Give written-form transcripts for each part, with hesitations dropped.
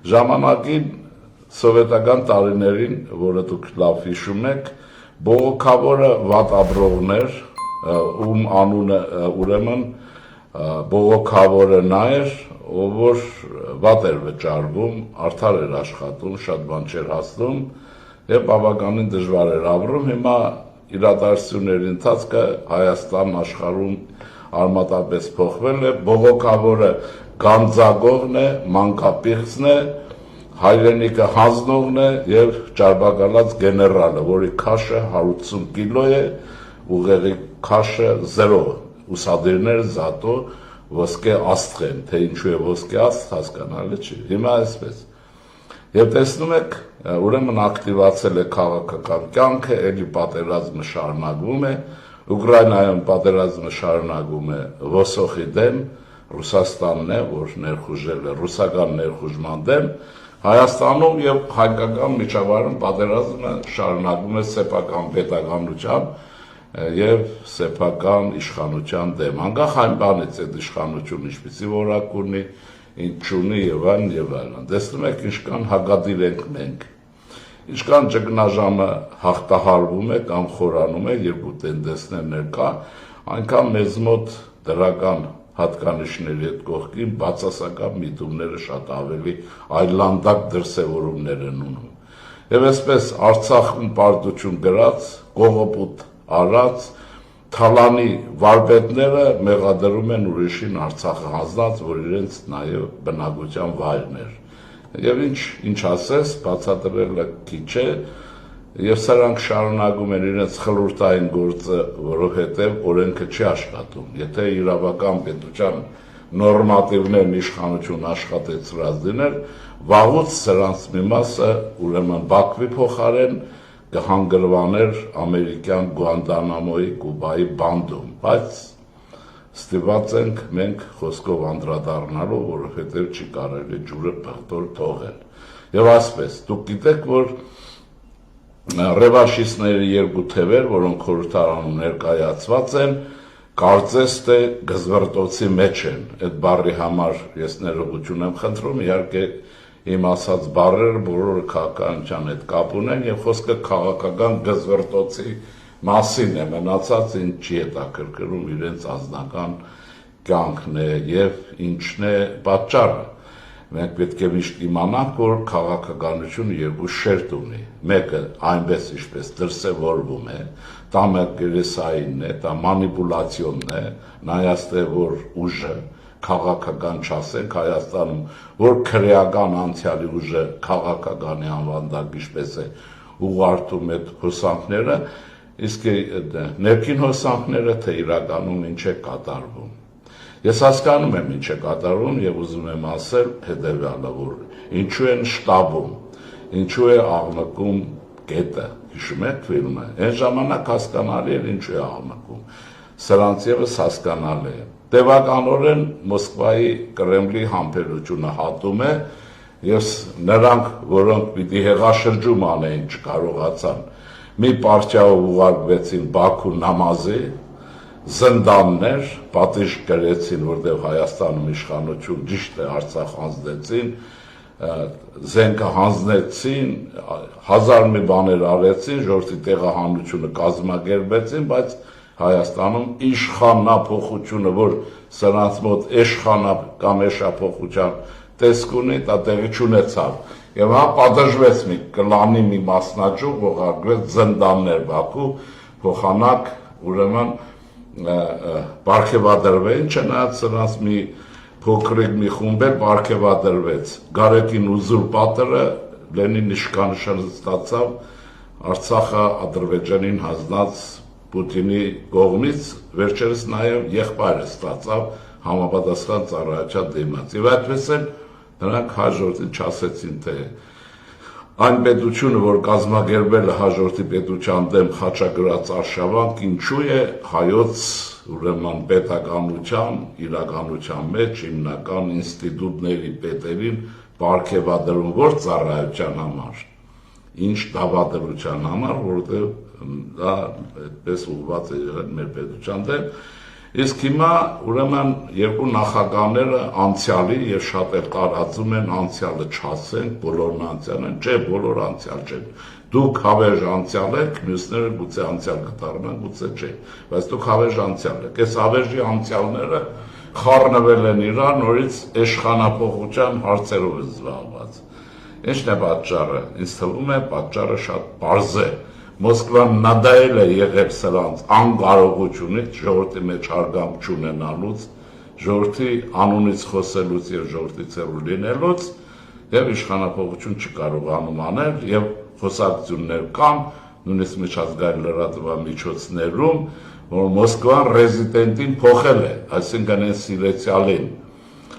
Ժամանակին սովետական տարիներին, որը դուք լավ հիշում եք, բողոքավորը վատաբրողներ, ում անունը ուրեմն բողոքավորը նա էր, ով որ վատ էր վճարվում, արդար էր աշխատում, շատ բան չէր հասնում եւ բավականին դժվար էր ապրում։ Հիմա իրադարձությունների ընթացքը Հայաստան աշխարհում արմատապես փոխվել է, բողոքավորը գանձագողն է, մանկապիղծն է, հայրենիքը հանձնողն է եւ ճարպակալած գեներալը, որի քաշը 180 կիլո է, ուղեղի քաշը 0, ուսադիրներ զատո ոսկե աստղ են, թե ինչու է ոսկե աստղ հասկանալի չի։ Հիմա այսպես։ Եվ տեսնում եք, ուրեմն ակտիվացել է քաղաքական կյանքը, էլի պատերազմը շարունակվում է, Ուկրաինայում պատերազմը շարունակվում է ոսոխի դեմ, Ռուսաստանն է, որ ներխուժել է ռուսական ներխուժման դեմ, Հայաստանում եւ հայկական միջավայրում պատերազմը շարունակվում է սեփական պետականության եւ սեփական իշխանության դեմ։ Անկախ այն բանից այդ իշխանությունը ինչպիսի որակ ունի, ինչ ունի եւ այլն։ Տեսնում եք ինչքան հագադիր ենք մենք։ Ինչքան ճգնաժամը հաղթահարվում է կամ խորանում է, երկու տենդենսներ կա, այնքան մեզ մոտ դրական հատկանիշների հետ կողքին բացասական միտումները շատ ավելի այլանդակ դրսևորումներ են ունում։ Եվ այսպես Արցախում պարտություն գրած, կողոպուտ արած, թալանի վարպետները մեղադրում են ուրիշին Արցախը հանձնած, որ իրենց նաև բնակության վայրն էր։ Եվ ինչ ասես, բացատրելը քիչ է, եւ սրանք շարունակում են իրենց խլուրտային գործը, որովհետեւ օրենքը չի աշխատում։ Եթե իրավական պետության նորմատիվներն իշխանություն աշխատեցրած դներ, վաղուց սրանց մի մասը ուրեմն Բաքվի փոխարեն կհանգրվաներ ամերիկյան Գուանտանամոյի Կուբայի բանդում, բայց ստիպված ենք մենք խոսքով անդրադառնալու, որովհետեւ չի կարելի ջուրը պղտոր թողել։ Եվ ասպես, դուք գիտեք, որ ռևանշիստների երկու թևեր, որոնք խորհրդարանում ներկայացված են, կարծես թե գզվրտոցի մեջ են։ Այդ բառի համար ես ներողություն եմ խնդրում, իհարկե իմ ասած բառերը բոլորը քաղաքականության հետ կապ ունեն եւ խոսքը քաղաքական գզվրտոցի մասին է, մնացած ինչ չի հետաքրքրում իրենց անձնական կյանքն է եւ ինչն է պատճառը։ Մենք պետք է միշտ իմանանք, որ քաղաքականությունը երկու շերտ ունի։ Մեկը այնպես ինչպես դրսևորվում է, դա մակերեսային է, դա մանիպուլացիոնն է, նայած թե որ ուժը քաղաքական չասենք Հայաստանում, որ քրեական անցյալի ուժը քաղաքականի անվանդակ ինչպես է ուղղորդում այդ հոսանքները, իսկ ներքին հոսանքները թե իրականում ինչ է կատարվում։ Ես հասկանում եմ ինչ է կատարվում եւ ուզում եմ ասել հետեւյալը, որ ինչու են շտաբում, ինչու է աղմկում կետը, հիշում եք ֆիլմը, այն ժամանակ հասկանալի էր ինչու է աղմկում, սրանց եւս հասկանալի է։ Տևականորեն Մոսկվայի Կրեմլի համբերությունը հատում է, եւ նրանք, որոնք պիտի հեղաշրջում անեին, չկարողացան, մի պարտիայով ուղարկվեցին Բաքու նամազի, զնդաններ, պատիժ կրեցին, որտեղ Հայաստանում իշխանություն ճիշտ է Արցախ հանձնեցին, զենքը հանձնեցին, հազար մի բաներ արեցին, ժողովրդի տեղահանությունը կազմակերպեցին, բայց Հայաստանում իշխանափոխությունը, որ սրանց մոտ էշխանա կամ էշափոխության տեսք ունի, դա տեղի չունեցավ։ Եվ հա պատժվեց մի կլանի մի մասնաճյուղ, ուղարկվեց զնդաններ Բաքու, փոխանակ ուրեմն պարգևադրվեն, չնայած սրանց մի փոքրիկ մի խումբ էր պարգևադրվեց։ Գարեգին ուզուրպատորը Լենին իշխանությունը ստացավ Արցախը Ադրբեջանին հանձնած Պուտինի կողմից, վերջերս նաև եղբայրը ստացավ համապատասխան ծառայության դիմաց։ Եվ այդպես էլ նրանք հաջորդին չասեցին, թե այն պետությունը, որ կազմակերպել է հաջորդի պետության դեմ խաչագրած արշավանք, ինչու է հայոց ուրեմն պետականության, իրականության մեջ հիմնական ինստիտուտների պետերին պարգևադրում, որ ծառայության համար, ինչ դավադրության համար, որովհետև դա այդպես ուղղված է եղել մեր պետության դեմ, Իսկ հիմա ուրեմն երկու նախագահները անցյալի եւ շատ էլ տարածում են անցյալը չասեն, բոլորն անցյալ են, չէ, բոլոր անցյալ չեն։ Դուք հավերժ անցյալ եք, մյուսները գուցե անցյալ կդառնան, գուցե չէ, բայց դուք հավերժ անցյալ եք։ Այս հավերժի անցյալները խառնվել են իրար, նորից իշխանապողության հարցերով են զբաղված։ Ինչն է պատճառը։ Ինձ թվում է պատճառը շատ պարզ է։ Մոսկվան նադայել է եղել սրանց անկարողությունից, ժողովրդի մեջ հարգանք չունենալուց, ժողովրդի անունից խոսելուց եւ ժողովրդի ցեղու լինելուց եւ իշխանապողություն չկարողանում անել եւ խոսակցություններ կան, նույնիսկ միջազգային լրատվամիջոցներում, որ Մոսկվան ռեզիդենտին փոխել է, այսինքն այն սիրեցյալին,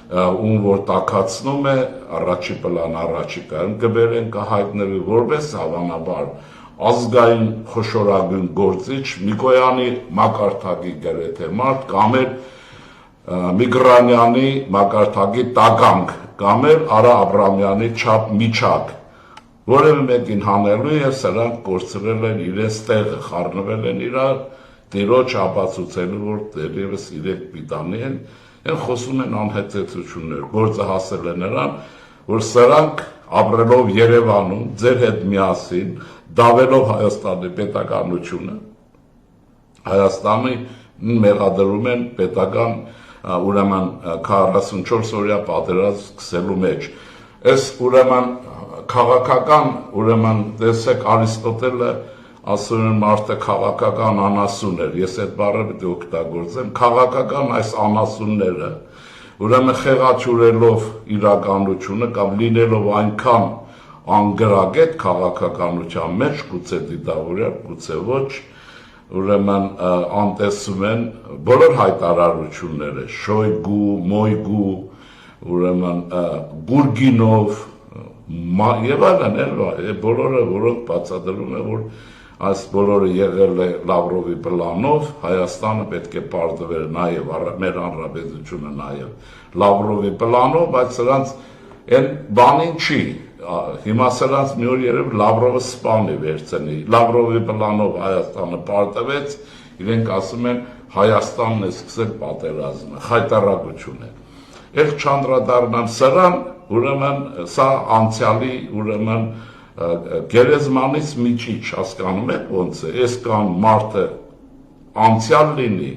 ում որ տաքացնում է առաջի պլան առաջիկայում կբերեն կհայտնվի որպես հավանաբար ազգային խոշորագույն գործիչ Միկոյանի մակարդակի գրեթե մարդ կամ էլ Միգրանյանի մակարդակի տականք կամ էլ Արա Աբրամյանի չափ միջակ, որևէ մեկին հանելու եւ սրանք կորցրել են իրենց տեղը, խառնվել են իրար, տիրոջ ապացուցելու, որ դեռևս իրենք պիտանի են, են խոսում են անհեծեցություններ, գործը հասել է նրան, որ սրանք ապրելով Երևանում, ձեր հետ միասին, դավելով Հայաստանի պետականությունը, Հայաստանի մեղադրում են պետական ուրեմն 44 օրյա պատերազմ սկսելու մեջ։ Այս ուրեմն քաղաքական, ուրեմն տեսեք Արիստոտելը ասում են մարդը քաղաքական անասուն էր, ես այդ բառը պետք է օգտագործեմ, քաղաքական այս անասունները, ուրեմն խեղաչուրելով իրականությունը կամ լինելով այնքան անգրագետ քաղաքականության մեջ, գուցե դիտավորյալ, գուցե ոչ, ուրեմն անտեսում են բոլոր հայտարարությունները, Շոյգու, Մոյգու, ուրեմն Գուրգինով եւ այլն, բոլորը, որոնք բացատրում է, որ այս բոլորը եղել է Լավրովի պլանով, Հայաստանը պետք է պարտվեր նաեւ մեր հանրապետությունը նաեւ Լավրովի պլանով, բայց սրանց այն բանին չի, հիմա սրանց մի օր երբ Լավրովը սպանի վերցնի, Լավրովի պլանով Հայաստանը պարտվեց, իրենք ասում են Հայաստանն է սկսել պատերազմը, խայտարակություն է։ Եղ չանդրադառնամ սրան, ուրեմն սա անցյալի, ուրեմն գերեզմանից միջիչ, հասկանում եք ոնց է, այս կան մարդը անցյալ լինի,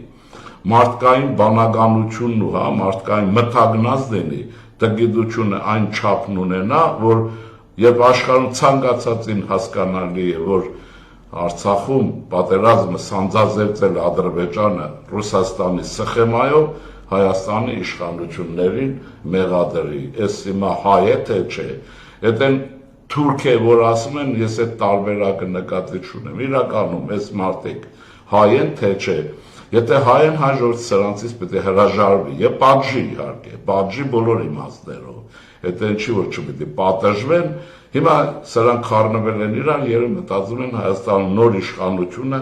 մարդկային բանականությունն ու մարդկային մթագնած լինի, տգիտությունը այն չափն ունենա, որ երբ աշխարհում ցանկացածին հասկանալի է, որ Արցախում պատերազմը սանձազերծել Ադրբեջանը Ռուսաստանի սխեմայով, Հայաստանի իշխանություններին մեղադրի, այս հիմա հայ է թե չէ, այդ են թուրք է, որ ասում են, ես այդ տարբերակը նկատի չունեմ, իրականում այս մարդիկ հայ են թե չէ, եթե հայ են հաջորդ սրանցից պետք է հրաժարվի եւ պատժի իհարկե, պատժի բոլոր իմաստներով, այդ ինչի որ չպետք է պատժվեն, հիմա սրանք խառնվել են իրար, երբ մտածում են Հայաստանում նոր իշխանությունը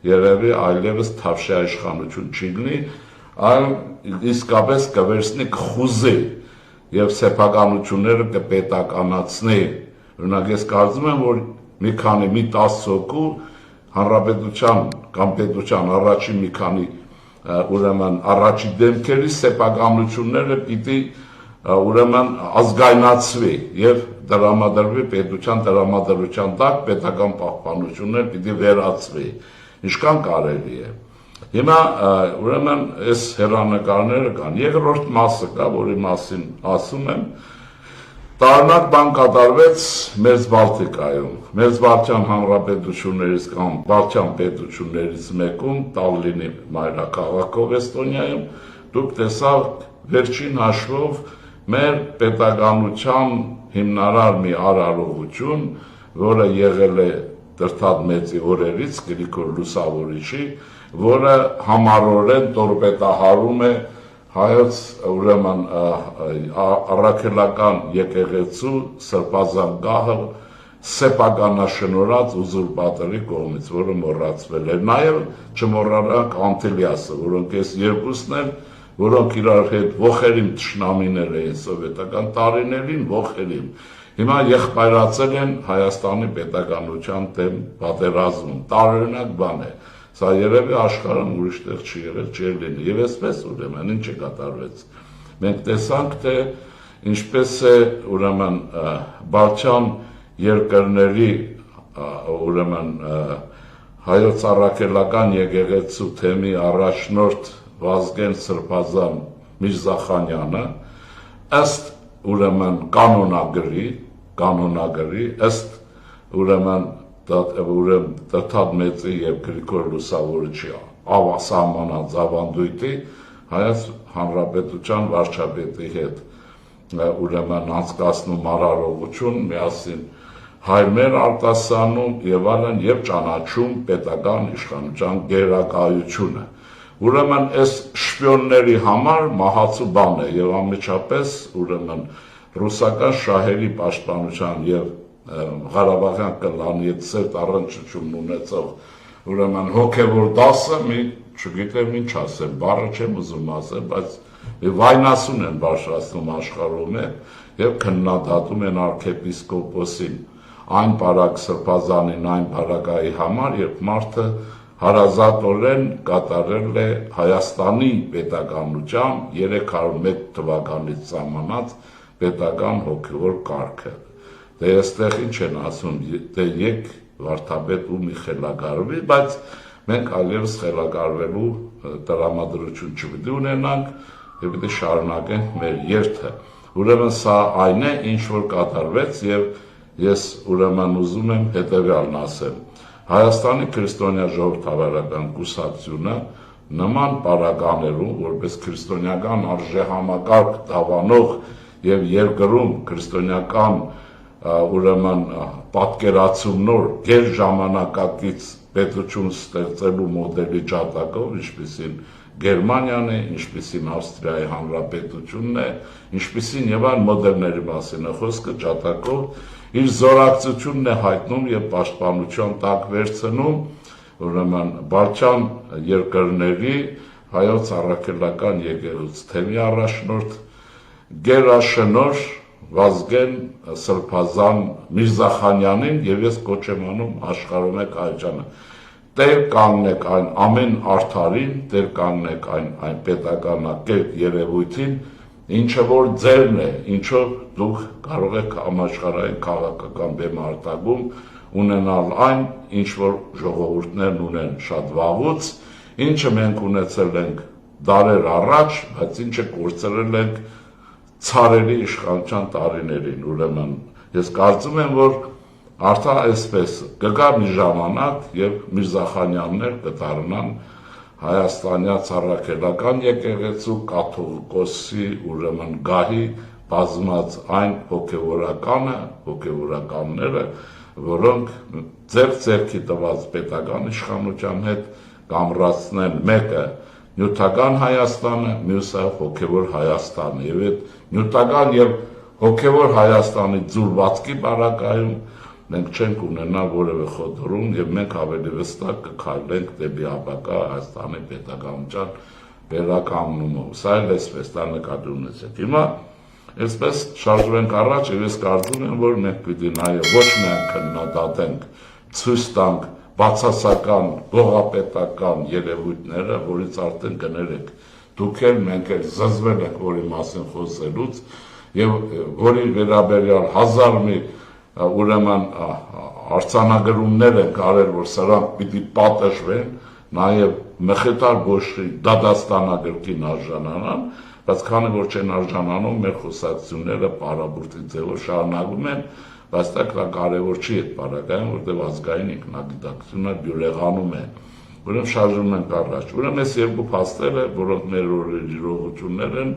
երևի այլևս թավշյա իշխանություն չի լինի, այլ իսկապես կվերցնի կխուզի եւ սեփականությունները կպետականացնի։ Օրինակ ես կարծում եմ, որ մի 10 հոգու հանրապետության կամ պետության առաջին մի քանի ուրեմն առաջի դեմքերի սեփականությունները պիտի ուրեմն ազգայնացվի եւ դրամադրվի պետության դրամադրության տակ պետական պահպանություններ պիտի վերացվի, ինչքան կարելի է։ Հիմա ուրեմն այս հերանեկարները կան, երկրորդ մասը կա, որի մասին ասում եմ, տարօրինակ բան կատարվեց Մերձբալտիկայում, Մերձբալթյան հանրապետություններից կամ Բալթյան պետություններից մեկում, Տալլինի մայրաքաղաքով Էստոնիայում, դուք տեսաք վերջին հաշվով մեր պետականության հիմնարար մի արարողություն, որը եղել է Տրտատ մեծի օրերից, Գրիգոր Լուսավորիչի, որը համառորեն տորպետահարում է հայոց ուրեմն առաքելական եկեղեցու սրբազան գահը սեփականաշնորհած ուզուրպատորի կողմից, որը մոռացվել է։ Նաև չմոռանանք Անտիլիասը, որոնք այս երկուսն են, որոնք իրար հետ ողերիմ թշնամիներ էին սովետական տարիներին, ողերիմ։ Հիմա եղբայրացել են Հայաստանի պետականության դեմ պատերազմում, տարօրինակ բան է։ Սա երևի աշխարհում ուրիշտեղ չի եղել, չի լինի։ Եվ այսպես ուրեմն ինչ է կատարվեց։ Մենք տեսանք, թե ինչպես է ուրեմն Բալթյան երկրների ուրեմն հայոց առաքելական եկեղեցու թեմի առաջնորդ Վազգեն Սրբազան Միրզախանյանը ըստ ուրեմն կանոնագրի ըստ ուրեմն Տաթև Մեծի եւ Գրիգոր Լուսավորչի ավասահմանած ավանդույթի Հայոց Հանրապետության վարչապետի հետ ուրեմն անցկացնում արարողություն միասին հայրմեր արտասանում եւ այլն եւ ճանաչում պետական իշխանության գերակայությունը։ Ուրեմն այս շպիոնների համար մահացու բան է եւ անմիջապես ուրեմն ռուսական շահերի պաշտպանության եւ Ղարաբաղյան կլանի հետ սերտ առնչություն ունեցող ուրեմն հոգեվոր դասը մի չգիտեմ ինչ ասեմ, բառը չեմ ուզում ասել, բայց մի վայնասուն են բարձրացնում աշխարհում եւ քննադատում են arczepiskopos-ին այն բարակ Սրբազանին այն բարակայի համար, երբ մարդը հարազատորեն կատարել է Հայաստանի պետականության 301 թվականից սահմանած պետական հոգևոր կարգը։ Դե այստեղ ինչ են ասում, դե եկ վարդապետ ու մի խելագարվի, բայց մենք այլևս խելագարվելու տրամադրություն չպիտի ունենանք եւ պիտի շարունակենք մեր երթը։ Ուրեմն սա այն է, ինչ որ կատարվեց եւ ես ուրեմն ուզում եմ հետեւյալն ասեմ։ Հայաստանի քրիստոնյա ժողովրդավարական կուսակցությունը նման պարագաներում, որպես քրիստոնեական արժեհամակարգ դավանող եւ երկրում քրիստոնեական ուրեմն պատկերացումնոր գեր ժամանակակից պետություն ստեղծելու մոդելի ջատագով, ինչպիսին Գերմանիան է, ինչպիսին Ավստրիայի Հանրապետությունն է, ինչպիսին եւ այլ մոդելների մասին է խոսքը ջատագով իր զորակցությունն է հայտնում եւ պաշտպանության տակ վերցնում ուրեմն Բալթյան երկրների հայոց առաքելական եկեղեցու թեմի առաջնորդ գերաշնոր Վազգեն Սրբազան Միրզախանյանին եւ ես կոչ եմ անում աշխարհում եք այջանը տեր կանգնեք այն ամեն արդարին, տեր կանգնեք այն պետականակերտ երևույթին, ինչը որ ձերն է, ինչով դուք կարող եք համաշխարհային քաղաքական բեմարտակում ունենալ այն, ինչ որ ժողովուրդներն ունեն շատ վաղուց, ինչը մենք ունեցել ենք դարեր առաջ, բայց ինչը կորցրել ենք ցարերի իշխանության տարիներին, ուրեմն ես կարծում եմ, որ արդեն այսպես կգա մի ժամանակ եւ Միրզախանյաններ կդառնան Հայաստանյաց առաքելական եկեղեցու կաթողիկոսի ուրեմն գահի բազմած այն հոգեվորականները, որոնք ձեռքի տված պետական իշխանության հետ կամրացնեն մեկը նյութական Հայաստանը, մյուսը հոգևոր Հայաստանը եւ այդ նյութական եւ հոգևոր Հայաստանի ձուլվածքի բարակայում մենք չենք ունենա որևէ խոդորում եւ մենք ավելի վստահ կքայլենք դեպի ապակա Հայաստանի պետականության վերականգնումով։ Սա էլ էսպես դա նկատի ունեցեք։ Հիմա այսպես շարժվենք առաջ եւ ես կարծում եմ, որ մենք պիտի նաեւ ոչ միայն քննադատենք, ցույց տանք բացասական, գողապետական երևույթները, որից արդեն կներեք, դուք էլ մենք էլ զզվել ենք, որի մասին խոսելուց, եւ որի վերաբերյալ հազար մի ուրեմն արձանագրումներ են կարել, որ սրանք պիտի պատժվեն, նաեւ Մխիթար Բոշրի դադաստանագրքին արժանանան, բայց քանի որ չեն արժանանում, մեր խոսակցությունները պարաբուրտի ձևով շարունակվում են, բայց դա կարևոր չի այդ բարակայում, որտեղ ազգային ինքնագիտակցությունը բյուրեղանում է։ Ուրեմն շարժվում ենք առաջ։ Ուրեմն այս երկու փաստերը, որոնք մեր օրերի իրողություններ են,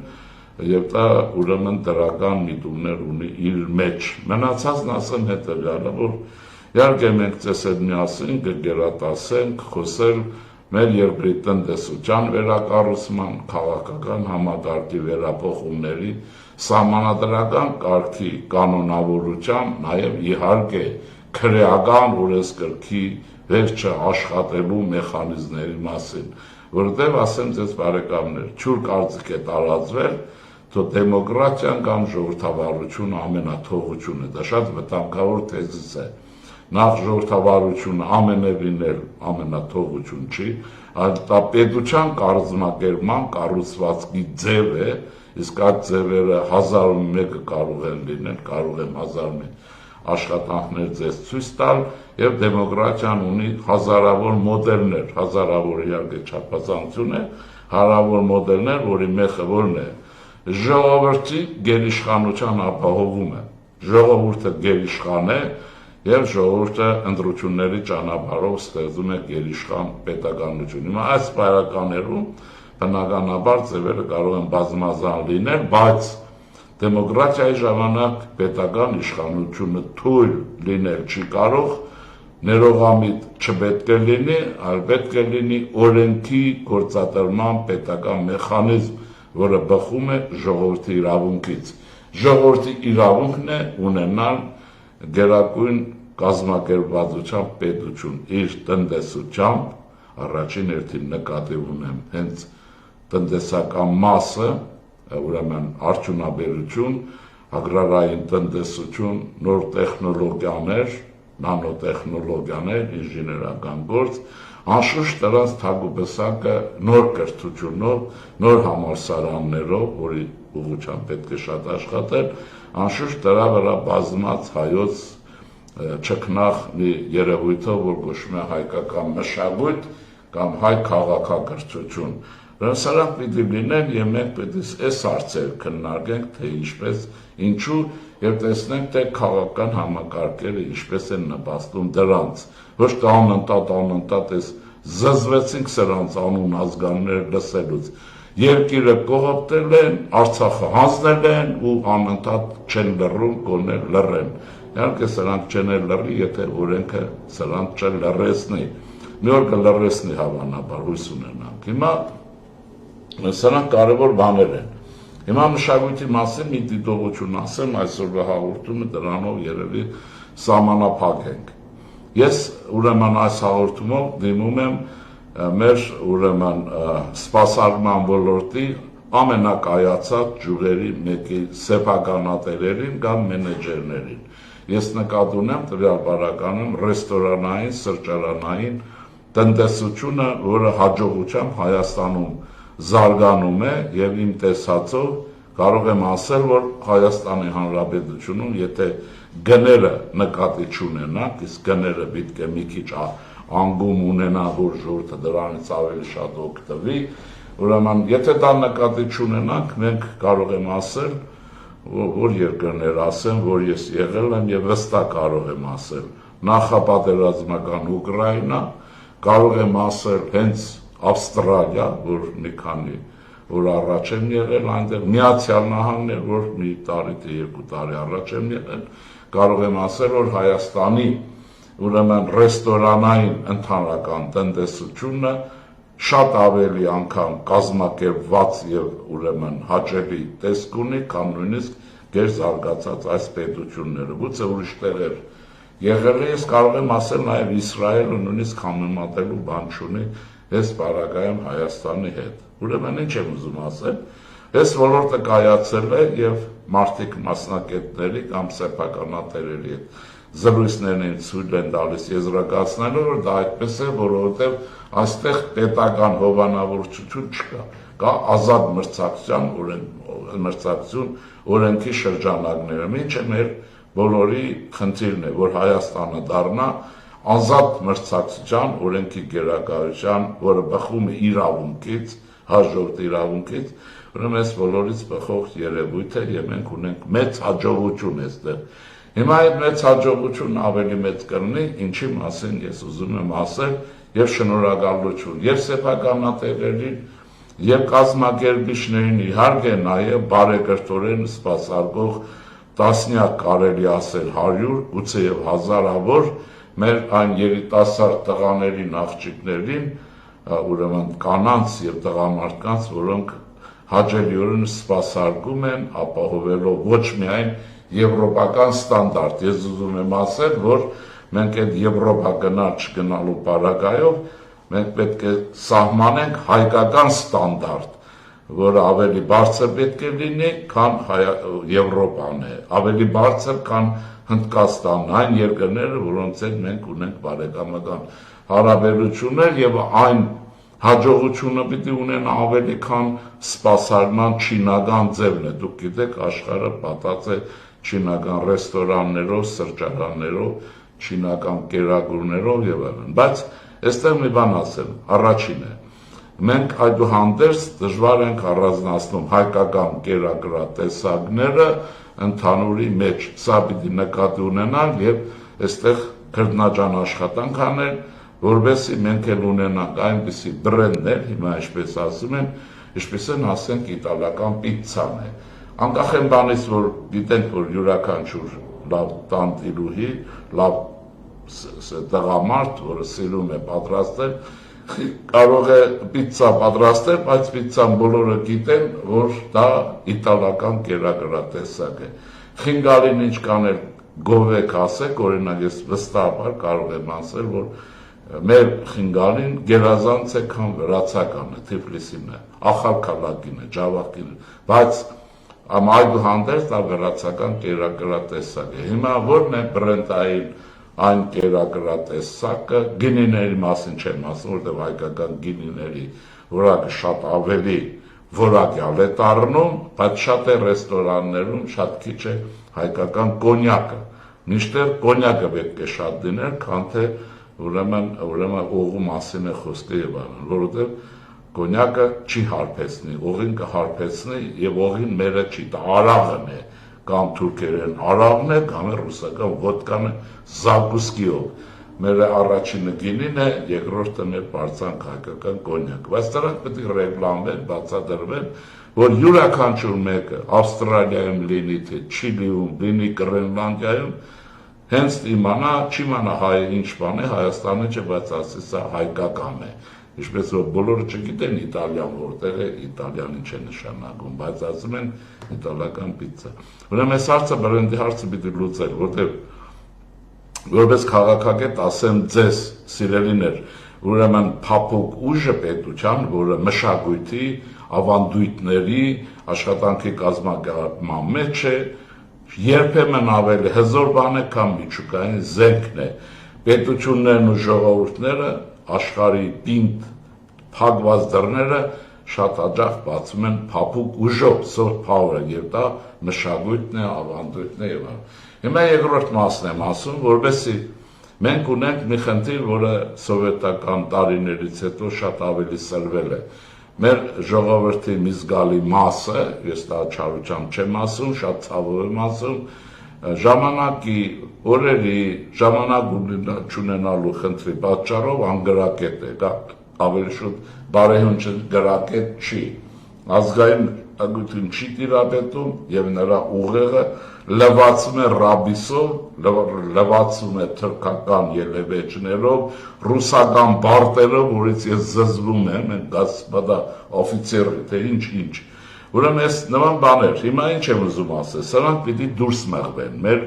եւ դա ուրեմն դրական միտումներ ունի իր մեջ։ Մնացածն ասեմ հետեւյալը, որ իհարկե մենք ցես հետ միասին կգերատասենք խոսել մեր երկրի տնտեսության վերակառուցման, քաղաքական համակարգի վերափոխումների, սահմանադրական կարգի կանոնավորության, նաև իհարկե քրեական օրենսգրքի վերջը աշխատելու մեխանիզմների մասին, որտեղ ասեմ ձեզ բարեկամներ, չուր կարծիք է տարածվել, թե դեմոկրատիան կամ ժողովրդավարությունը ամենաթողությունը, դա շատ վտանգավոր թեզիս է։ նախ ժողովրդավարությունը ամենևին էլ ամենաթողություն չի, այլ դա պետության կառուցմակերպման կառուցվածքի ձև է, իսկ այդ ձևերը 1001 կարող են լինել, կարող եմ 1001 աշխատանքներ ձեզ ցույց տալ, եւ դեմոկրատիան ունի հազարավոր մոդելներ, հազարավոր իհարկե չափազանցություն է, հարավոր մոդելներ, որի մեկը որն է, ժողովրդի գերիշխանության ապահովումը, ժողովուրդը գերիշխան է եւ ժողովուրդը ընտրությունների ճանապարհով ստեղծում է գերիշխան պետականություն։ Հիմա այս պայմաններում բնականաբար ձևերը կարող են բազմազան լինել, բայց դեմոկրատիայի ժամանակ պետական իշխանությունը թույլ լինել չի կարող, ներողամիտ չպետք է լինի, այլ պետք է լինի օրենքի գործադրման պետական մեխանիզմ, որը բխում է ժողովրդի իրավունքից։ Ժողովրդի իրավունքն է ունենալ գերագույն կազմակերպվածության պետություն իր տնտեսությամբ, առաջին հերթին նկատի ունեմ հենց տնտեսական մասը, ուրեմն արդյունաբերություն, ագրարային տնտեսություն, նոր տեխնոլոգիաներ, նանոտեխնոլոգիաներ, ինժեներական գործ, անշուշտ դրանց թագուբսակը նոր կրթությունով, նոր համալսարաններով, որի ուղղությամբ պետք է շատ աշխատել, անշուշտ դրա վրա բազմած հայոց չքնաղ մի երևույթով, որ կոչվում է հայկական մշակույթ կամ հայ քաղաքակրթություն։ Սրանք պիտի լինեն եւ մենք պետք է այս հարցերը քննարկենք, թե ինչպես, ինչու եւ տեսնենք, թե քաղաքական համակարգերը ինչպես են նպաստում դրանց։ Ոչ թե անընդհատ էս զզվեցինք սրանց անուն ազգանները լսելուց։ Երկիրը կողոպտել են, Արցախը հանձնել են ու անընդհատ չեն լռում, գոնե լռեն։ Իհարկե սրանք չեն լռի, եթե օրենքը սրանք չլռեցնի։ Մի օր կլռեցնի հավանաբար, հույս ունենանք։ Հիմա սրանք կարևոր բաներ են։ Հիմա մշակույթի մասին մի դիտողություն ասեմ, այսօրվա հաղորդումը դրանով երևի սահմանափակ ենք։ Ես ուրեմն այս հաղորդումով դիմում եմ մեր ուրեմն սպասարկման ոլորտի ամենակայացած ճյուղերի մեկի սեփականատերերին կամ մենեջերներին։ Ես նկատի ունեմ տվյալ բարականում ռեստորանային, սրճարանային տնտեսությունը, որը հաջողությամբ Հայաստանում զարգանում է եւ իմ տեսածով կարող եմ ասել, որ Հայաստանի Հանրապետությունում, եթե գները նկատի չունենանք, իսկ գները պետք է մի քիչ անգում ունենա, որ ժողովուրդը դրանից ավելի շատ օգտվի, ուրեմն եթե դա նկատի չունենանք, մենք կարող եմ ասել, որ երկրներ ասեմ, որ ես եղել եմ եւ վստահ կարող եմ ասել, նախապատերազմական Ուկրաինա, կարող եմ ասել հենց Ավստրալիա, որ մի քանի որ առաջ եմ եղել այնտեղ, Միացյալ Նահանգներ, որ մի տարի թե երկու տարի առաջ եմ եղել, կարող եմ ասել, որ Հայաստանի ուրեմն ռեստորանային ընդհանրական տնտեսությունը շատ ավելի անգամ կազմակերպված եւ ուրեմն հաճելի տեսք ունի, քան նույնիսկ գերզարգացած այս պետությունները, գուցե ուրիշ տեղեր եղել է, ես կարող եմ ասել նաեւ Իսրայելը նույնիսկ համեմատելու բան չունի այս բարակայում Հայաստանի հետ։ Ուրեմն ինչ եմ ուզում ասել, այս ոլորտը կայացել է եւ մարդիկ մասնակիցների կամ սեփականատերերի հետ զրույցներն ցույց են տալիս եզրակացնելով, որ դա այդպես է, որովհետեւ այստեղ պետական հովանավորություն չկա, կա ազատ մրցակցություն օրենքի շրջանակներում, ինչը մեր բոլորի խնդիրն է, որ Հայաստանը դառնա ազատ մրցակցության օրենքի գերակայության, որը բխում է իրավունքից, հաջորդ իրավունքից, ուրեմն այս բոլորից բխող երևույթ է եւ մենք ունենք մեծ հաջողություն այստեղ։ Հիմա այդ մեծ հաջողությունն ավելի մեծ կլինի, ինչի մասին ես ուզում եմ ասել եւ շնորհակալություն եւ սեփականատերերին եւ կազմակերպիչներին, իհարկե նաեւ բարեկրթորեն սպասարկող տասնյակ կարելի ասել 100, գուցե եւ հազարավոր մեր այն երիտասարդ տղաներին, աղջիկներին, ուրեմն կանանց եւ տղամարդկանց, որոնք հաճելիորեն սպասարկում են, ապահովելով ոչ միայն եվրոպական ստանդարտ։ Ես ուզում եմ ասել, որ մենք այդ Եվրոպա գնալ չգնալու պարագայով մենք պետք է սահմանենք հայկական ստանդարտ, որը ավելի բարձր պետք է լինի, քան Եվրոպան է, ավելի բարձր, քան Հնդկաստանն, այն երկրները, որոնց հետ մենք ունենք բարեկամական հարաբերություններ եւ այն հաջողությունը պիտի ունենա ավելի քան սպասարկման չինական ձևն է, դուք գիտեք, աշխարհը պատած է չինական ռեստորաններով, սրճարաններով, չինական կերակուրներով եւ այլն, բայց այստեղ մի բան ասեմ, առաջին է, մենք այդուհանդերձ դժվար ենք առանձնացնում հայկական կերակրատեսակները ընդհանուրի մեջ, սա պիտի նկատի ունենալ եւ այստեղ քրտնաջան աշխատանք անել, որովհետեւ մենք էլ ունենանք այնպիսի բրենդներ, հիմա ինչպես ասում են, ինչպես են ասենք իտալական պիցցան է, անկախ այն բանից, որ գիտենք, որ յուրաքանչյուր լավ տանտիրուհի, լավ տղամարդ, որը սիրում է պատրաստել, կարող է պիցցա պատրաստել, բայց պիցցան բոլորը գիտեն, որ դա իտալական կերակրատեսակ է։ Խինգալին ինչ կանել գովեք ասեք, օրինակ ես վստահաբար կարող եմ ասել, որ մեր խինգալին գերազանց է, քան վրացականը, Թիֆլիսին է, ախալքալակին է, ջավախին է, բայց այդուհանդերձ դա վրացական կերակրատեսակ է։ Հիմա որն է բրենդային այն կերակրատեսակը, գինիների մասին չեմ ասում, որտեղ հայկական գինիների որակը շատ ավելի որակյալ է դառնում, բայց շատ է ռեստորաններում, շատ քիչ է հայկական կոնյակը։ Մինչդեռ կոնյակը պետք է շատ դիներ, քան թե ուրեմն օղու մասին է խոսքը եւ այլն, որովհետեւ կոնյակը չի հարբեցնի, օղին կհարբեցնի եւ օղին մերը չի, դա արաղն է, կամ թուրքերեն արաղն է, կամ ռուսական ոդկան է զակուսկիով։ Մեր առաջինը գինին է, երկրորդը մեր բարձանք հայկական կոնյակ։ Բայց դրանք պետք է ռեգլամվեն, բացատրվեն, որ յուրաքանչյուր մեկը Ավստրալիայում լինի, թե Չիլիում, լինի Գրենլանդիայում, հենց իմանա, չիմանա հայը ինչ բան է, Հայաստանը չէ, բայց ասի սա հայկական է։ Ինչպես որ բոլորը չգիտեն Իտալիան որտեղ է, Իտալիան ինչ է նշանակում, բայց ասում են իտալական պիցցա։ Ուրեմն այս հարցը բրենդի հարցը պիտի լուծել, որտեղ որպես քաղաքագետ ասեմ ձեզ, սիրելիներ, ուրեմն փափուկ ուժը պետության, որը մշակույթի, ավանդույթների, աշխատանքի կազմակերպման մեջ է, երբեմն ավելի հզոր բան է, քան միջուկային զենքն է։ Պետություններն ու ժողովուրդները աշխարհի պինդ փակված դռները շատ հաճախ բացում են փափուկ ուժով, soft power-ը, եւ դա մշակույթն է, ավանդույթն է եւ այլն։ Հիմա երկրորդ մասն եմ ասում, որովհետեւ մենք ունենք մի խնդիր, որը սովետական տարիներից հետո շատ ավելի սրվել է։ Մեր ժողովրդի մի զգալի մասը, ես դա չարությամբ չեմ ասում, շատ ցավով եմ ասում, ժամանակի օրերի ժամանակ չունենալու խնդրի պատճառով անգրակետ է, դա ավելի շուտ բարեհունչ գրակետ չի, ազգային ագույթին չի տիրապետում եւ նրա ուղեղը լվացում է ռաբիսով, լվացում է թուրքական ելևեջներով, ռուսական բարտերով, որից ես զզվում եմ, են գասպադա օֆիցերի, թե ինչ։ Ուրեմն այս նման բաներ, հիմա ինչ եմ ուզում ասել, սրանք պիտի դուրս մղվեն մեր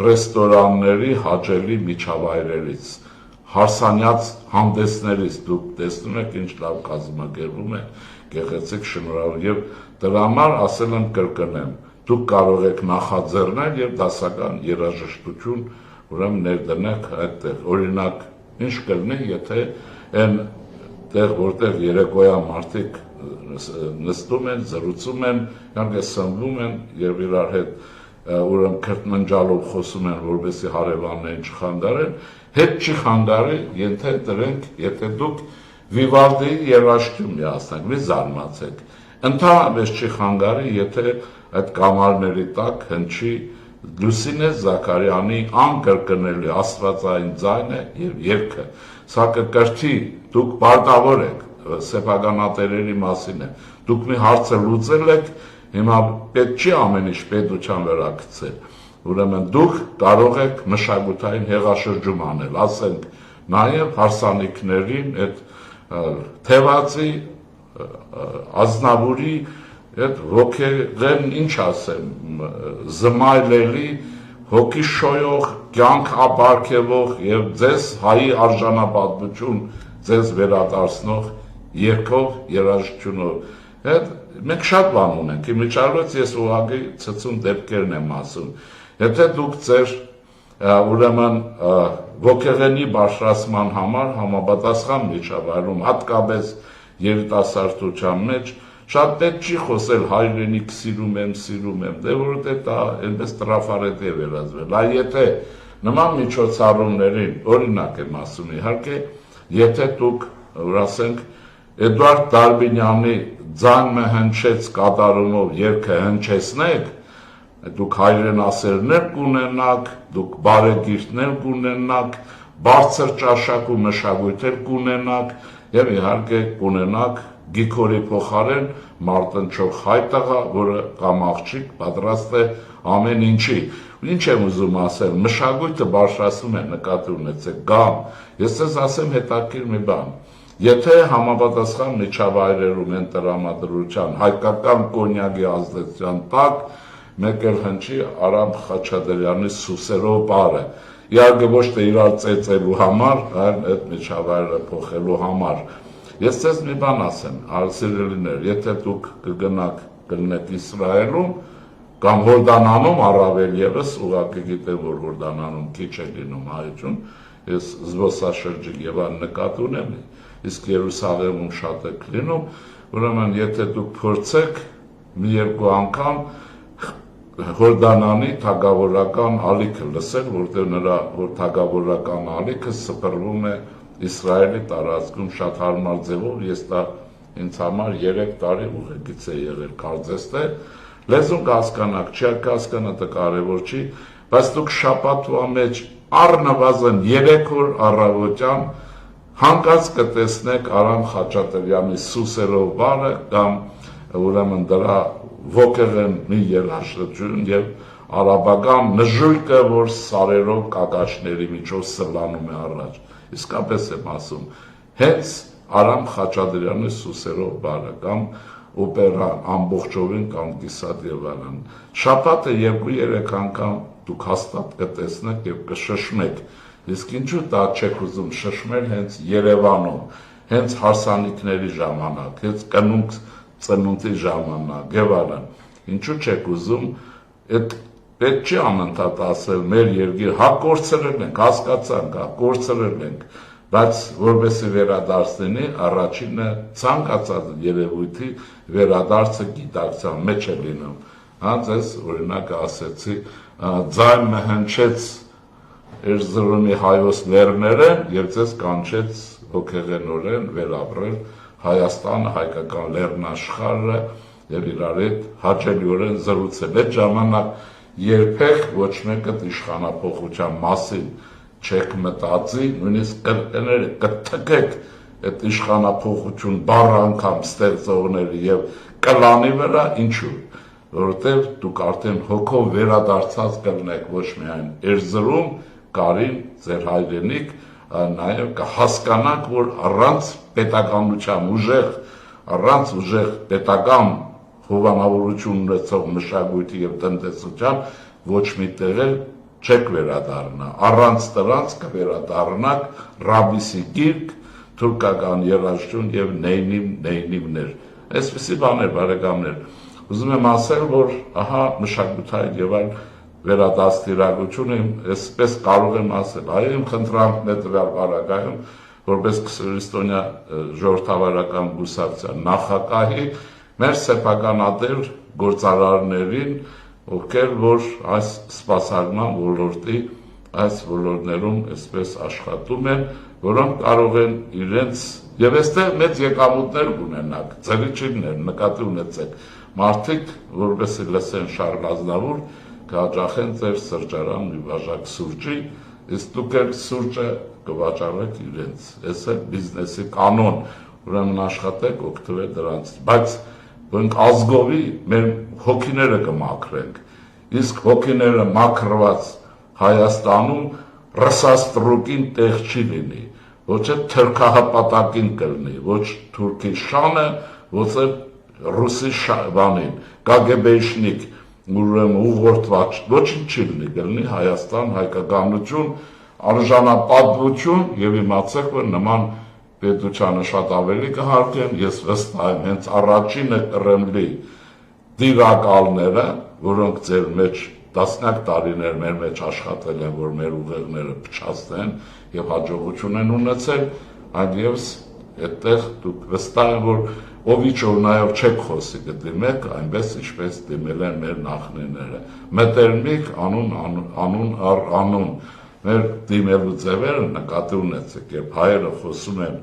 ռեստորանների հաճելի միջավայրերից, հարսանյաց հանդեսներից, դուք տեսնում եք ինչ լավ կազմակերպում է, գեղեցիկ շնորհավոր եւ դրա համար ասել եմ կրկնեմ, դուք կարող եք նախաձեռնել եւ դասական երաժշտություն ուրեմն ներդնեք այդտեղ, օրինակ ինչ կլինի, եթե այն տեղ որտեղ երեկոյան մարդիկ նստում են, զրուցում են, իհարկե սնվում են եւ իրար հետ ուրեմն քրտնջալով խոսում են, որովհետեւ հարևաններին չխանգարեն, հետ չի խանգարի, ենթադրենք, եթե դուք Վիվալդիի երաժշտություն միացնեք, մի զարմացեք։ Ընդհանրապես չի խանգարի, եթե այդ կամարների տակ հնչի Լուսինե Զաքարյանի անկրկնելի աստվածային ձայնը եւ երգը։ Սա կկրթի, դուք պարտավոր եք, սեփականատերերի մասին է։ Դուք մի հարցը լուծել եք, հիմա պետք չի ամեն ինչ պետության վրա գցել։ Ուրեմն դուք կարող եք մշակութային հեղաշրջում անել, ասենք նաեւ հարսանիքներին այդ թևածի ազնավուրի այդ ոգեղեն ինչ ասեմ զմայլելի հոգի շոյող կյանք ապարգևող եւ ձեզ հայի արժանապատվություն ձեզ վերադարձնող երկով երաժշտությունով այդ մենք շատ բան ունենք, իմիջիայլոց ես ուղղակի ցցուն դեպքերն եմ ասում, եթե դուք ձեր ուրեմն ոգեղենի բարձրացման համար համապատասխան միջավայրում, հատկապես երիտասարդության մեջ, շատ պետք չի խոսել հայրենիք սիրում եմ, դե որովհետև դա այնպես տրաֆարետ է վերածվել, այ եթե նման միջոցառումներին, օրինակ եմ ասում իհարկե, եթե դուք, որ ասենք, Էդուարդ Դարբինյանի ձայնը հնչեց կատարումով երգը հնչեցնեք, դուք հայրենասերներ կունենաք, դուք բարեգիրտներ կունենաք, բարձր ճաշակ ու մշակույթեր կունենաք եւ իհարկե կունենաք Գիգորի փոխարեն մարտնչող հայ տղա, որը կամ աղջիկ պատրաստ է ամեն ինչի։ Ինչ եմ ուզում ասել, մշակույթը բարձրացում է, նկատի ունեցեք, գամ, ես ձեզ ասեմ հետաքրքիր մի բան, եթե համապատասխան միջավայրերում են տրամադրության հայկական կոնյակի ազդեցության տակ, մեկ էլ հնչի Արամ Խաչատրյանի Սուսերով բարը, իհարկե ոչ թե իրար ծեծելու համար, այլ այդ միջավայրը փոխելու համար։ Ես ձեզ մի բան ասեմ, սիրելիներ, եթե դուք կգնաք Իսրայելում կամ Հորդանանում առավել ևս, ուղղակի գիտեմ, որ Հորդանանում քիչ է լինում հայություն, ես զբոսաշրջիկ եւ այն նկատի ունեմ, իսկ Երուսաղեմում շատ է լինում, ուրեմն եթե դուք փորձեք մի երկու անգամ Հորդանանի թագավորական ալիքը լսել, որտեղ նրա թագավորական ալիքը սփռվում է Իսրայելի տարածքում շատ հարմար ձևով, ես դա ինձ համար 3 տարի ուղեկից է եղել, կարծես թե լեզուն կհասկանաք, չի կհասկանա, դա կարևոր չի, բայց դուք շաբաթվա մեջ առնվազն 3 օր առավոտյան հանկարծ կտեսնեք Արամ Խաչատրյանի Սուսերով բարը կամ ուրեմն դրա ոգեղենի երաժշտություն եւ արաբական նժույգը, որ սարերով կակաշների միջով սլանում է առաջ, իսկապես եմ ասում, հենց Արամ Խաչատրյանի Սուսերով բարը կամ օպերան ամբողջովին կամ կիսատ եւ այլն, շաբաթը 2-3 անգամ դուք հաստատ կտեսնեք եւ կշշմեք, իսկ ինչու դա չեք ուզում շշմել հենց Երևանում, հենց հարսանիքների ժամանակ, հենց կնունք ծնունդի ժամանակ եւ այլն, ինչու չեք ուզում, այդ պետք չի անընդհատ ասել մեր երկիր, հա կորցրել ենք, հասկացանք, հա կորցրել ենք, բայց որպեսզի վերադարձ լինի, առաջինը ցանկացած երևույթի վերադարձը գիտակցության մեջ է լինում, հա ձեզ օրինակ ասեցի, ձայնը հնչեց Էրզրումի հայոց լեռները եւ ձեզ կանչեց ոգեղենորեն վերապրել Հայաստանը, հայկական լեռնաշխարհը եւ իրար հետ հաճելիորեն զրուցել։ Այդ ժամանակ երբեք ոչ մեկը իշխանապողության մասին չեք մտածի, նույնիսկ կրկները կթքեք այդ իշխանապողություն բառ անգամ ստեղծողների եւ կլանի վրա, ինչու՞։ Որովհետեւ դուք արդեն հոգով վերադարձած կլինեք ոչ միայն Էրզրում, Կարին, ձեր հայրենիք, նաև կհասկանաք, որ առանց պետականության առանց ուժեղ պետական հովանավորություն ունեցող մշակույթի եւ տնտեսության ոչ մի տեղ չեք վերադառնա, առանց դրանց կվերադառնաք Ռաբիսի գիրք, թուրքական երաժշտություն եւ նեյնիմներ։ Այսպիսի բաներ, բարեկամներ, ուզում եմ ասել, որ ահա մշակութային եւ այլ վերադաստիարակությունը այսպես կարող եմ ասել, այո իմ խնդրանքն է տվյալ պարագայում, որպես քրիստոնյա ժողովրդավարական կուսակցության նախագահի մեր սեփականատեր գործարարներին, ովքեր որ այս սպասարկման ոլորտի, այս ոլորտներում այսպես աշխատում են, որոնք կարող են իրենց եւ այստեղ մեծ եկամուտներ ունենալ, ծերի չլիներ, նկատի ունեցեք, մարդիկ որպես լսեն Շարլ Ազնավուր կհաջախեն ձեր սրճարան մի բաժակ սուրճի, իսկ դուք էլ սուրճը կվաճառեք իրենց, այս է բիզնեսի կանոն, ուրեմն աշխատեք օգտվել դրանց, բայց մենք ազգովի մեր հոգիները կմաքրենք, իսկ հոգիները մաքրված Հայաստանում ռսաստրուկին տեղ չի լինի, ոչ է թրքահպատակին կլինի, ոչ թուրքի շանը, ոչ է ռուսի բանին, կագեբեյշնիկ, ուրեմն ուղղորդված ոչինչ չի լինի, կլինի Հայաստան, հայկականություն, արժանապատվություն եւ իմացեք, որ նման պետությանը շատ ավելի կհարգեն, ես վստահ եմ, հենց առաջինը Կրեմլի տիրակալները, որոնք ձեր մեջ տասնյակ տարիներ մեր մեջ աշխատել են, որ մեր ուղեղները փչացնեն եւ հաջողություն են ունեցել, այլևս այդտեղ դուք վստահ եմ, որ ովիչով նայով չեք խոսի կդիմեք, այնպես ինչպես դիմել են մեր նախնիները։ Մտերմիկ անուն առ անուն, մեր դիմելու ձևերը նկատի ունեցեք, երբ հայերը խոսում են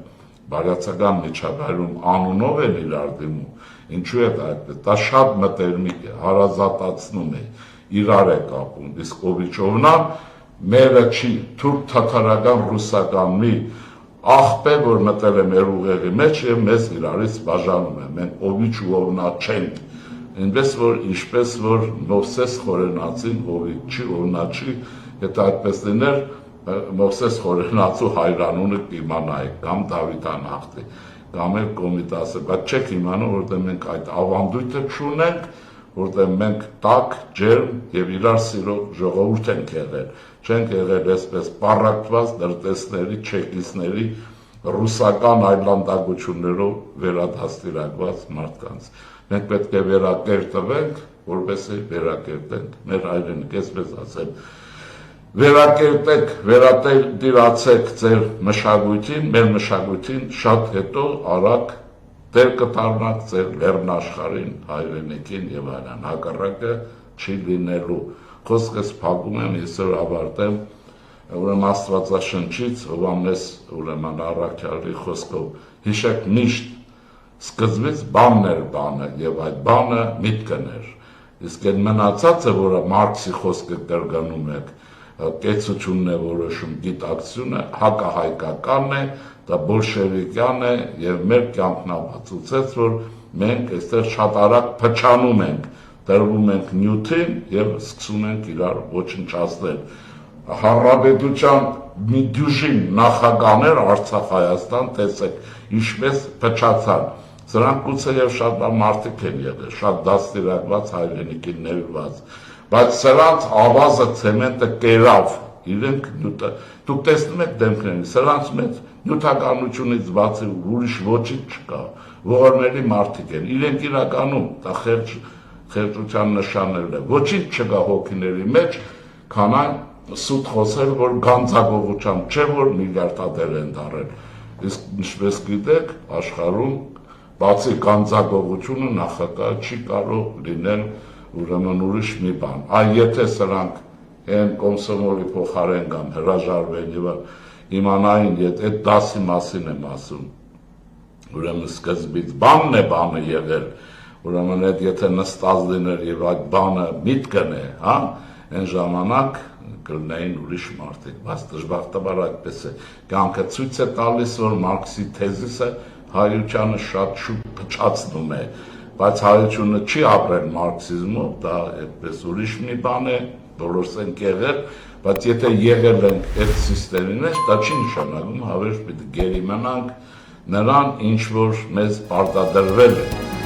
բարյացական միջավայրում անունով են իրար դիմում, ինչու է դա այդպես, դա շատ մտերմիկ է, հարազատացնում է, իրար է կապում, իսկ ովիչովնա մերը չի թուրք թաթարական ռուսական մի աղբ է, որ մտել է մեր ուղեղի մեջ եւ մեզ իրարից բաժանում է, մենք ովիչ ու ովնա չենք, այնպես որ ինչպես որ Մովսես խորենացին, ովիչ չի, ովնա չի, եթե այդպես լիներ, Մովսես խորենացու հայրանունը կիմանայի, կամ Դավիթան հաղթի, կամ էլ Կոմիտասը, բայց չեք իմանում, որտեղ մենք այդ ավանդույթը չունենք, որտեղ մենք տաք, ջերմ եւ իրար սիրող ժողովուրդ ենք եղել, չենք եղել այսպես պառակտված դրտեսների, չեկիստների, ռուսական այլանդակություններով վերադաստիարակված մարդկանց։ Մենք պետք է վերակերտվենք, որպեսզի վերակերտենք մեր հայրենիքը, այսպես ասեմ, վերակերտեք, վերատիրացեք ձեր մշակույթին, մեր մշակույթին շատ հետո արագ դեր կդառնաք ձեր լեռնաշխարհին, հայրենիքին եւ այլն, հակառակը չի լինելու։ Խոսքս փակում եմ, այսօր ավարտեմ, ուրեմն Աստվածաշնչից Հովհաննես ուրեմն առաքյալի խոսքով հիշեք միշտ սկզբից բանն էր բանը եւ այդ բանը միտքն էր։ Իսկ այն մնացածը, որը Մարքսի խոսքը կրկնում եք, կեցությունն է որոշում, գիտակցությունը հակահայկականն է, դա բոլշևիկյան է եւ մեր կյանքն ապացուցեց, որ մենք այստեղ շատ արագ փչանում ենք, դրվում ենք նյութին եւ սկսում ենք իրար ոչնչացնել։ Հանրապետության մի դյուժին նախագաներ Արցախ Հայաստան, տեսեք, ինչպես փչացան։ Սրանք գուցեև շատ մարդիկ են եղել, շատ դաստիարակված հայրենիքին ներված, բայց սրանց ավազը ցեմենտը կերավ, իրենք նյութը, դուք տեսնում եք դեմքներին, սրանց մեջ նյութականությունից բացի ուրիշ ոչինչ չկա, ողորմելի մարդիկ են, իրենք իրականում դա խեղճության նշաններն է, ոչինչ չկա հոգիների մեջ, քանան սուտ խոսել, որ գանձագողությամբ չէ, որ միլիարդատեր են դարել, իսկ ինչպես գիտեք, աշխարհում բացի գանձագողությունը նախագահ չի կարող լինել ուրեմն ուրիշ մի բան, այ եթե սրանք են կոմսոմոլի փոխարեն կամ հրաժարվեն եւ իմանային, եթե այդ դասի մասին եմ ասում, ուրեմն սկզբից բանն է բանը եղել, ուրեմն այդ եթե նստած լիներ եւ այդ բանը միտքն է, հա, այն ժամանակ կլինեին ուրիշ մարդիկ, բայց դժբախտաբար այդպես է, կյանքը ցույց է տալիս, որ Մարքսի թեզիսը հայությանը շատ շուտ փչացնում է, բայց հայությունը չի ապրել մարքսիզմով, դա այդպես ուրիշ մի բան է, բոլորս ենք եղել, բայց եթե եղել ենք այդ սիստեմի մեջ, դա չի նշանակում հավերժ պետք է գերի մնանք նրան, ինչ որ մեզ պարտադրվել է։